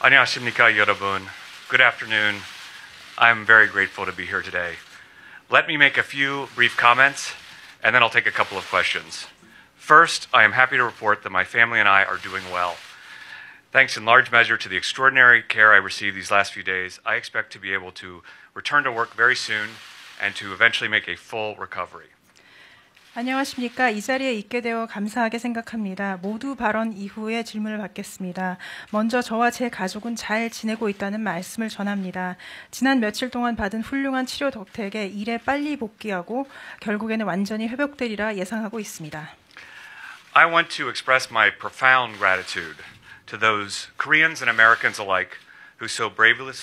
안녕하십니까, 여러분. Good afternoon. I'm very grateful to be here today. Let me make a few brief comments, and then I'll take a couple of questions. First, I am happy to report that my family and I are doing well. Thanks in large measure to the extraordinary care I received these last few days, I expect to be able to return to work very soon and to eventually make a full recovery. 안녕하십니까. 이 자리에 있게 되어 감사하게 생각합니다. 모두 발언 이후에 질문을 받겠습니다. 먼저 저와 제 가족은 잘 지내고 있다는 말씀을 전합니다. 지난 며칠 동안 받은 훌륭한 치료 덕택에 일에 빨리 복귀하고 결국에는 완전히 회복되리라 예상하고 있습니다. I want to express my profound gratitude to those Koreans and Americans alike who so bravely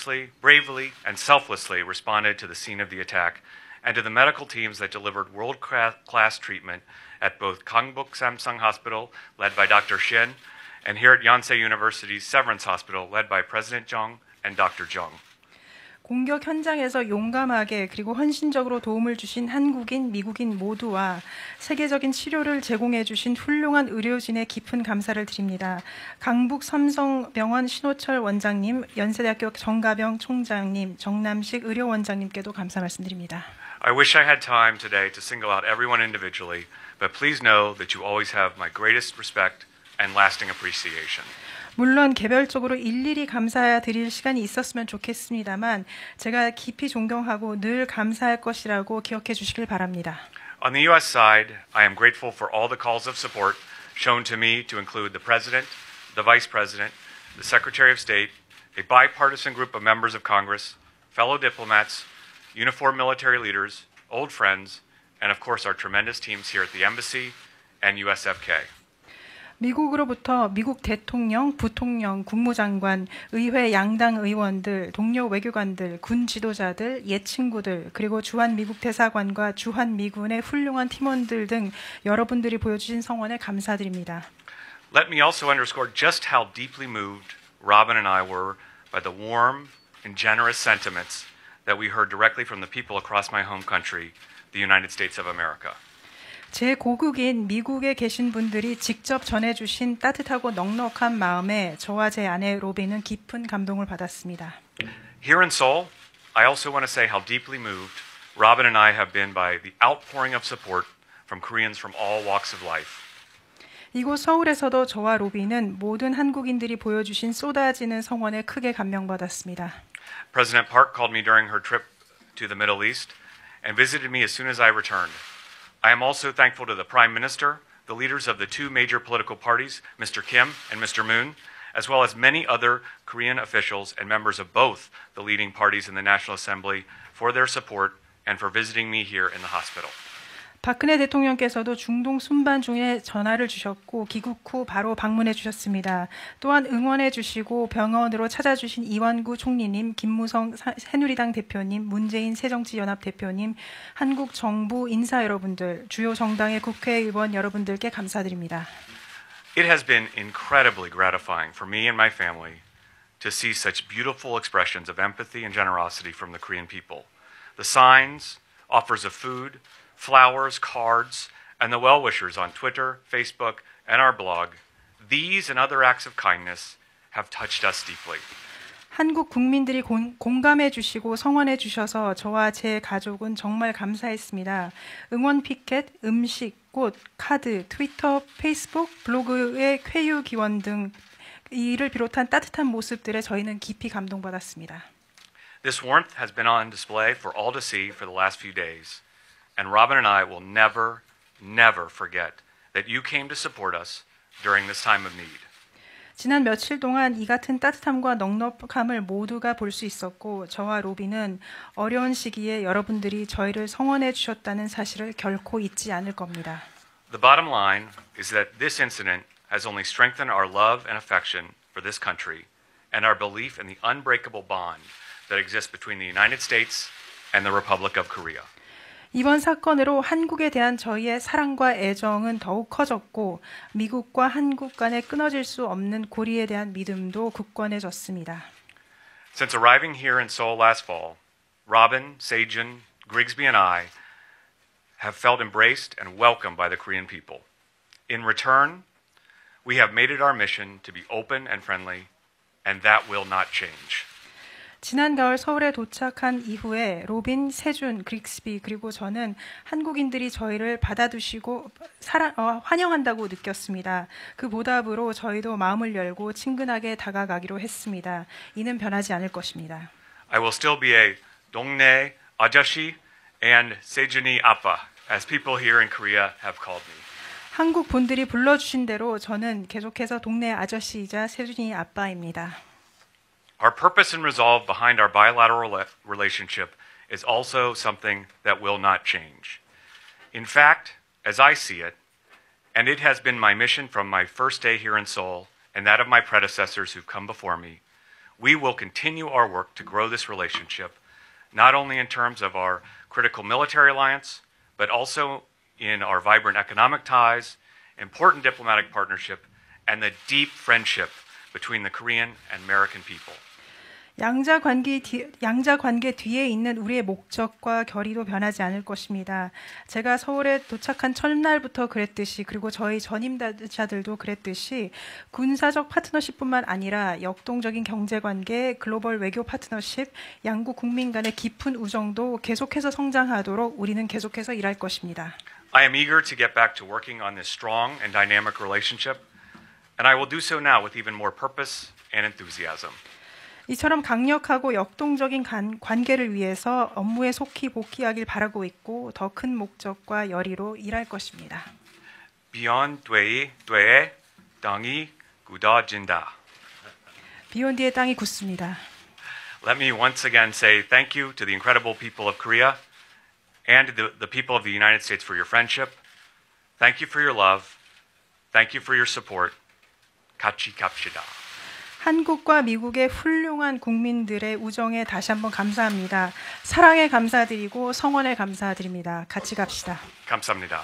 and selflessly responded to the scene of the attack, and to the medical teams that delivered world-class treatment at both Gangbuk Samsung Hospital, led by Dr. Shin, and here at Yonsei University's Severance Hospital, led by President Jung and Dr. Jung. 공격 현장에서 용감하게 그리고 헌신적으로 도움을 주신 한국인, 미국인 모두와 세계적인 치료를 제공해 주신 훌륭한 의료진의 깊은 감사를 드립니다. 강북 삼성병원 신호철 원장님, 연세대학교 정가병 총장님, 정남식 의료원장님께도 감사 말씀드립니다. I wish I had time today to single out everyone individually, but please know that you always have my greatest respect and lasting appreciation. 물론 개별적으로 일일이 감사드릴 시간이 있었으면 좋겠습니다만 제가 깊이 존경하고 늘 감사할 것이라고 기억해 주시길 바랍니다. On the U.S. side, I am grateful for all the calls of support shown to me to include the President, the Vice President, the Secretary of State, a bipartisan group of members of Congress, fellow diplomats, uniformed military leaders, old friends, and of course our tremendous teams here at the Embassy and USFK. 미국으로부터 미국 대통령, 부통령, 국무장관, 의회 양당 의원들, 동료외교관들, 군 지도자들, 옛 친구들, 그리고 주한 미국 대사관과 주한 미군의 훌륭한 팀원들 등 여러분들이 보여주신 성원에 감사드립니다. Let me also underscore just how deeply moved Robin and I were by the warm and generous sentiments that we heard directly from the people across my home country, the United States of America. 제 고국인 미국에 계신 분들이 직접 전해주신 따뜻하고 넉넉한 마음에 저와 제 아내 로빈은 깊은 감동을 받았습니다. Here in Seoul, I also want to say how deeply moved Robin and I have been by the outpouring of support from Koreans from all walks of life. 이곳 서울에서도 저와 로빈은 모든 한국인들이 보여주신 쏟아지는 성원에 크게 감명받았습니다. President Park called me during her trip to the Middle East and visited me as soon as I returned. I am also thankful to the Prime Minister, the leaders of the two major political parties, Mr. Kim and Mr. Moon, as well as many other Korean officials and members of both the leading parties in the National Assembly for their support and for visiting me here in the hospital. 박근혜 대통령께서도 중동 순방 중에 전화를 주셨고 귀국 후 바로 방문해 주셨습니다. 또한 응원해 주시고 병원으로 찾아주신 이완구 총리님, 김무성 새누리당 대표님, 문재인 새정치연합 대표님, 한국 정부 인사 여러분들, 주요 정당의 국회의원 여러분들께 감사드립니다. It has been incredibly gratifying for me and my family to see such beautiful expressions of empathy and generosity from the Korean people. The signs, offers of food, flowers, cards, and the well-wishers on Twitter, Facebook, and our blog, these and other acts of kindness have touched us deeply. 한국 국민들이 공감해 주시고 성원해 주셔서 저와 제 가족은 정말 감사했습니다. 응원 피켓, 음식, 꽃, 카드, 트위터, 페이스북, 블로그의 쾌유 기원 등 이를 비롯한 따뜻한 모습들에 저희는 깊이 감동받았습니다. This warmth has been on display for all to see for the last few days. And Robin and I will never, never forget that you came to support us during this time of need. 지난 며칠 동안 이 같은 따뜻함과 넉넉함을 모두가 볼 수 있었고 저와 로빈은 어려운 시기에 여러분들이 저희를 성원해 주셨다는 사실을 결코 잊지 않을 겁니다. The bottom line is that this incident has only strengthened our love and affection for this country and our belief in the unbreakable bond that exists between the United States and the Republic of Korea. 이번 사건으로 한국에 대한 저희의 사랑과 애정은 더욱 커졌고 미국과 한국 간에 끊어질 수 없는 고리에 대한 믿음도 굳건해졌습니다. Since arriving here in Seoul last fall, Robin, Sejun, Grigsby, and I have felt embraced and welcomed by the Korean people. In return, we have made it our mission to be open and friendly and that will not change. 지난 가을 서울에 도착한 이후에 로빈, 세준, 그릭스비 그리고 저는 한국인들이 저희를 받아두시고 환영한다고 느꼈습니다. 그 보답으로 저희도 마음을 열고 친근하게 다가가기로 했습니다. 이는 변하지 않을 것입니다. I will still be a 동네 아저씨 and 세준이 아빠, as people here in Korea have called me. 한국 분들이 불러주신 대로 저는 계속해서 동네 아저씨이자 세준이 아빠입니다. Our purpose and resolve behind our bilateral relationship is also something that will not change. In fact, as I see it, and it has been my mission from my first day here in Seoul and that of my predecessors who've come before me, we will continue our work to grow this relationship, not only in terms of our critical military alliance, but also in our vibrant economic ties, important diplomatic partnership, and the deep friendship between the Korean and American people. 양자 관계 뒤에 있는 우리의 목적과 결의도 변하지 않을 것입니다. 제가 서울에 도착한 첫날부터 그랬듯이 그리고 저희 전임자들도 그랬듯이 군사적 파트너십뿐만 아니라 역동적인 경제관계, 글로벌 외교 파트너십, 양국 국민 간의 깊은 우정도 계속해서 성장하도록 우리는 계속해서 일할 것입니다. I am eager to get back to working on this strong and dynamic relationship, and I will do so now with even more purpose and enthusiasm. 이처럼 강력하고 역동적인 관계를 위해서 업무에 속히 복귀하길 바라고 있고 더 큰 목적과 열의로 일할 것입니다. Beyond 뒤에 땅이 굳어진다. 비욘드의 땅이 굳습니다. Let me once again say thank you to the incredible people of Korea and the people of the United States for your friendship. Thank you for your love. Thank you for your support. 같이 갑시다. 한국과 미국의 훌륭한 국민들의 우정에 다시 한번 감사합니다. 사랑에 감사드리고 성원에 감사드립니다. 같이 갑시다. 감사합니다.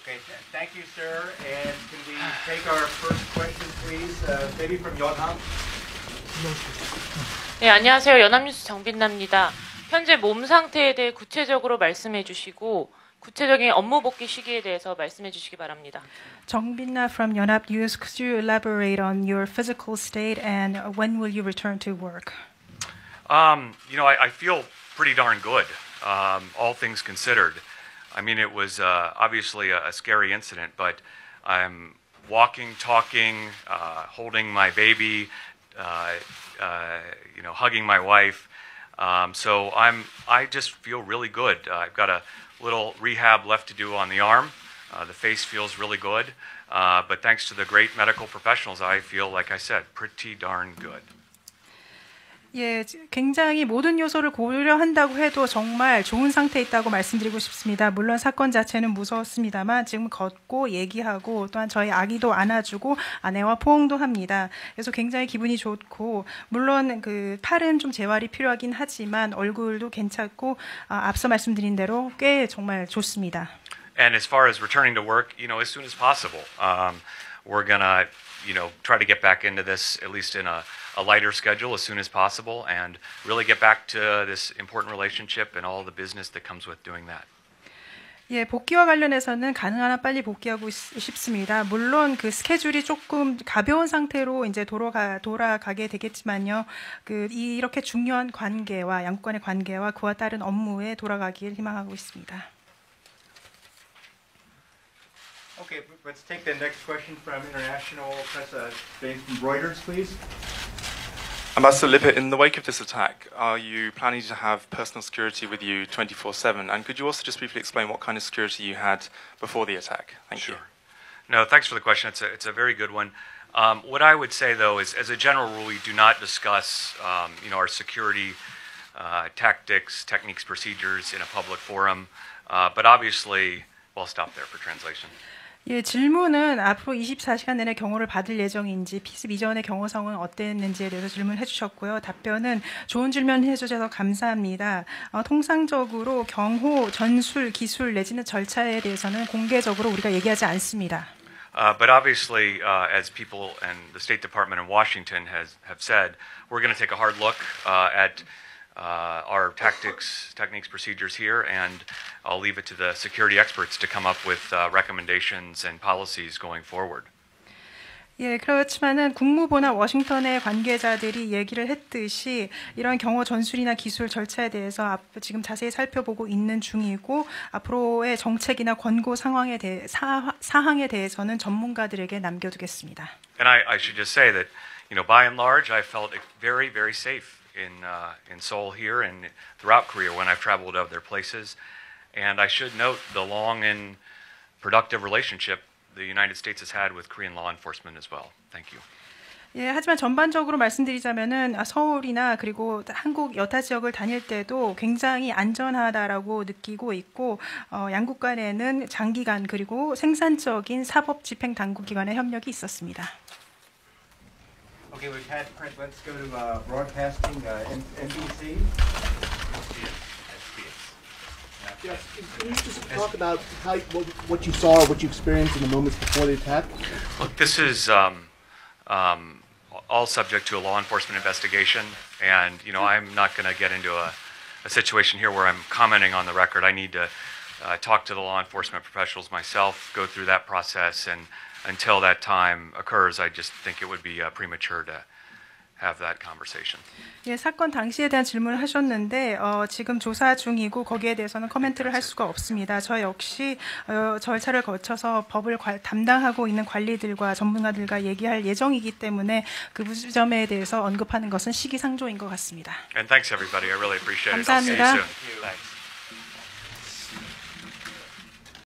Okay, thank you, sir. And can we take our first question, please? Maybe from 연합. 네, 안녕하세요. 연합뉴스 정빈나입니다. 현재 몸 상태에 대해 구체적으로 말씀해 주시고 구체적인 업무 복귀 시기에 대해서 말씀해 주시기 바랍니다. 정빈나 from 연합 News, could you elaborate on your physical state and when will you return to work? You know, I feel pretty darn good, all things considered. I mean, it was obviously a scary incident, but I'm walking, talking, holding my baby, you know, hugging my wife. So I just feel really good. I've got a little rehab left to do on the arm. The face feels really good. But thanks to the great medical professionals, I feel, like I said, pretty darn good. 예, 굉장히 모든 요소를 고려한다고 해도 정말 좋은 상태에 있다고 말씀드리고 싶습니다. 물론 사건 자체는 무서웠습니다만 지금 걷고 얘기하고 또한 저희 아기도 안아주고 아내와 포옹도 합니다. 그래서 굉장히 기분이 좋고 물론 그 팔은 좀 재활이 필요하긴 하지만 얼굴도 괜찮고 앞서 말씀드린 대로 꽤 정말 좋습니다. And as far as returning to work, you know, as soon as possible. We're gonna, you know, try to get back into this at least in a lighter schedule as soon as possible and really get back to this important relationship and all the business that comes with doing that. 예, 복귀와 관련해서는 가능한 한 빨리 복귀하고 싶습니다. 물론 그 스케줄이 조금 가벼운 상태로 이제 돌아가게 되겠지만요. 이렇게 중요한 관계와 양국 간의 관계와 그와 따른 업무에 돌아가길 희망하고 있습니다. Okay, let's take the next question from international press, from Reuters, please. Ambassador Lippert, in the wake of this attack, are you planning to have personal security with you 24/7? And could you also just briefly explain what kind of security you had before the attack? Thank you. No, thanks for the question. It's a very good one. What I would say, though, is as a general rule, we do not discuss you know, our security tactics, techniques, procedures in a public forum. But obviously, well, I'll stop there for translation. 예, 질문은 앞으로 24시간 내내 경호를 받을 예정인지 피습 이전의 경호상은 어땠는지에 대해서 질문해 주셨고요. 답변은 좋은 질문 해주셔서 감사합니다. 통상적으로 경호, 전술, 기술 내지는 절차에 대해서는 공개적으로 우리가 얘기하지 않습니다. But obviously, as people and the State Department in Washington have said, we're going to take a hard look at our techniques, procedures here, and I'll leave it to the security experts to come up with recommendations and policies going forward. 예, 그렇지만은 국무부나 워싱턴의 관계자들이 얘기를 했듯이 이런 경호 전술이나 기술 절차에 대해서 지금 자세히 살펴보고 있는 중이고 앞으로의 정책이나 권고 사항에 대해서는 전문가들에게 남겨두겠습니다. And I should just say that, by and large, I felt very, very safe in Seoul here and throughout Korea when I've traveled to other places. And I should note the long and productive relationship the United States has had with Korean law enforcement as well. Thank you. 예, 하지만 전반적으로 말씀드리자면은 서울이나 그리고 한국 여타 지역을 다닐 때도 굉장히 안전하다라고 느끼고 있고 양국 간에는 장기간 그리고 생산적인 사법 집행 당국 기관의 협력이 있었습니다. Okay, we've had print. Let's go to broadcasting, NBC. Yes, can you just talk about what you saw or what you experienced in the moments before the attack? Look, this is all subject to a law enforcement investigation, and I'm not going to get into a situation here where I'm commenting on the record. I need to talk to the law enforcement professionals myself, go through that process, and until that time occurs, I just think it would be premature to have that conversation. 예, 사건 당시에 대한 질문을 하셨는데 지금 조사 중이고 거기에 대해서는 코멘트를 할 수가 없습니다. 저 역시 절차를 거쳐서 법을 담당하고 있는 관리들과 전문가들과 얘기할 예정이기 때문에 그 점에 대해서 언급하는 것은 시기상조인 것 같습니다. And thanks everybody. I really appreciate it. 감사합니다. I'll see you soon. Thanks.